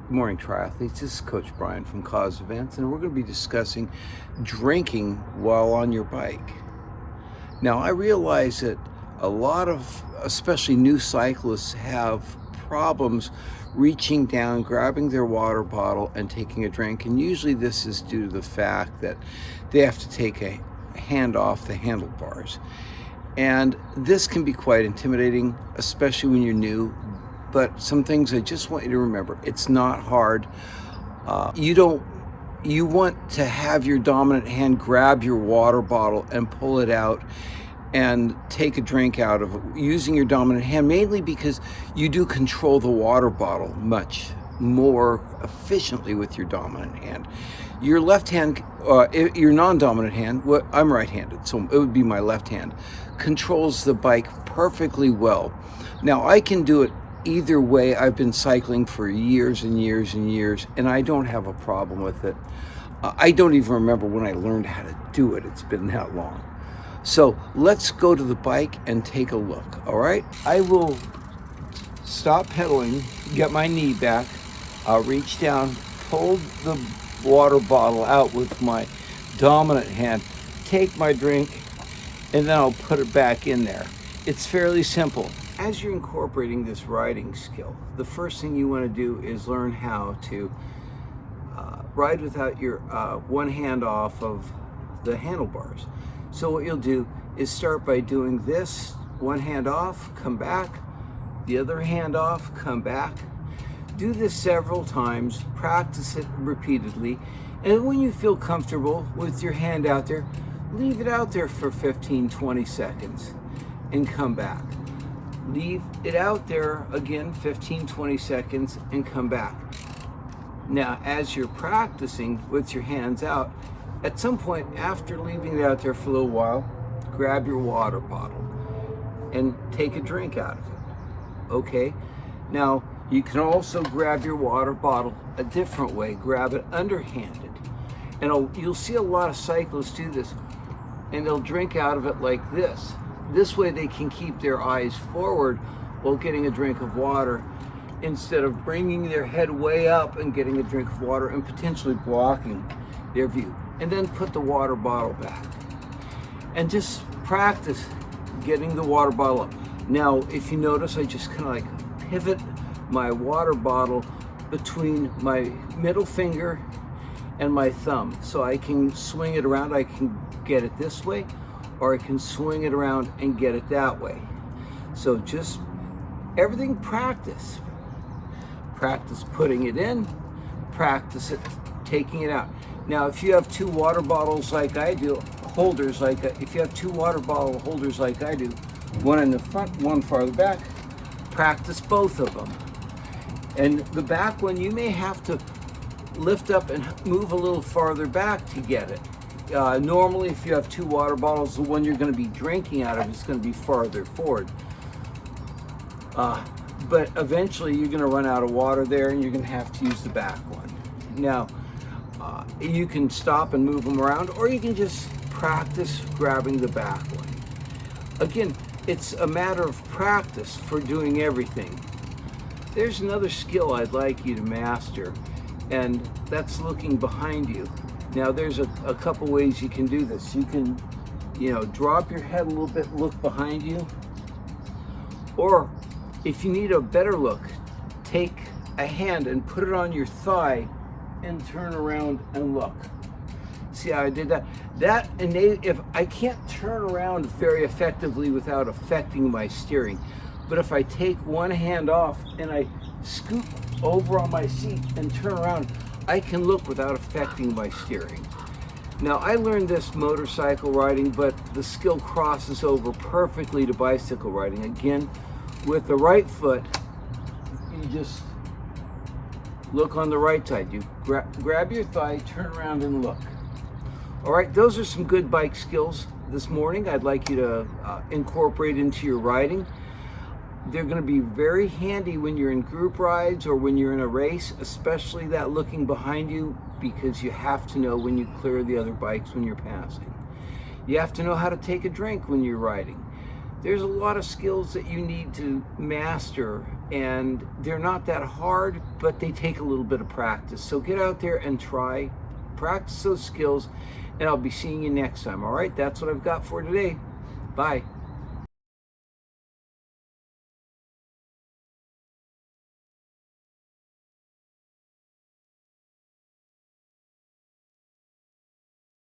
Good morning, triathletes. This is Coach Brian from Cause Events, and we're going to be discussing drinking while on your bike. Now, I realize that a lot of, especially new cyclists, have problems reaching down, grabbing their water bottle, and taking a drink. And usually this is due to the fact that they have to take a hand off the handlebars. And this can be quite intimidating, especially when you're new. But some things I just want you to remember. It's not hard. You want to have your dominant hand grab your water bottle and pull it out and take a drink out of it using your dominant hand, mainly because you do control the water bottle much more efficiently with your dominant hand. Your left hand, your non-dominant hand, I'm right-handed, so it would be my left hand, controls the bike perfectly well. Now, I can do it either way. I've been cycling for years and years and years, and I don't have a problem with it. I don't even remember when I learned how to do it. It's been that long. So let's go to the bike and take a look, all right? I will stop pedaling, get my knee back, I'll reach down, pull the water bottle out with my dominant hand, take my drink, and then I'll put it back in there. It's fairly simple. As you're incorporating this riding skill, the first thing you want to do is learn how to ride without your one hand off of the handlebars. So what you'll do is start by doing this, one hand off, come back, the other hand off, come back. Do this several times, practice it repeatedly, and when you feel comfortable with your hand out there, leave it out there for 15-20 seconds and come back. Leave it out there again 15-20 seconds and come back. Now, as you're practicing with your hands out, at some point after leaving it out there for a little while, grab your water bottle and take a drink out of it. Okay? Now, you can also grab your water bottle a different way. Grab it underhanded. And you'll see a lot of cyclists do this, and they'll drink out of it like this. This way they can keep their eyes forward while getting a drink of water, instead of bringing their head way up and getting a drink of water and potentially blocking their view. And then put the water bottle back. And just practice getting the water bottle up. Now, if you notice, I just kind of like pivot my water bottle between my middle finger and my thumb. So I can swing it around, I can get it this way, or I can swing it around and get it that way. So just everything practice. Practice putting it in, practice it taking it out. Now, if you have two water bottles like I do, if you have two water bottle holders like I do, one in the front, one farther back, practice both of them. And the back one, you may have to lift up and move a little farther back to get it. Normally, if you have two water bottles, the one you're going to be drinking out of is going to be farther forward. But eventually, you're going to run out of water there, and you're going to have to use the back one. Now, you can stop and move them around, or you can just practice grabbing the back one. Again, it's a matter of practice for doing everything. There's another skill I'd like you to master, and that's looking behind you. Now, there's a couple ways you can do this. You can, drop your head a little bit, look behind you. Or if you need a better look, take a hand and put it on your thigh and turn around and look. See how I did that? If I can't turn around very effectively without affecting my steering, but if I take one hand off and I scoop over on my seat and turn around, I can look without affecting my steering. Now, I learned this motorcycle riding, but the skill crosses over perfectly to bicycle riding. Again, with the right foot, you just look on the right side. You grab your thigh, turn around and look. All right, those are some good bike skills this morning I'd like you to incorporate into your riding. They're going to be very handy when you're in group rides or when you're in a race, especially that looking behind you, because you have to know when you clear the other bikes when you're passing. You have to know how to take a drink when you're riding. There's a lot of skills that you need to master, and they're not that hard, but they take a little bit of practice. So get out there and practice those skills, and I'll be seeing you next time. All right, that's what I've got for today. Bye.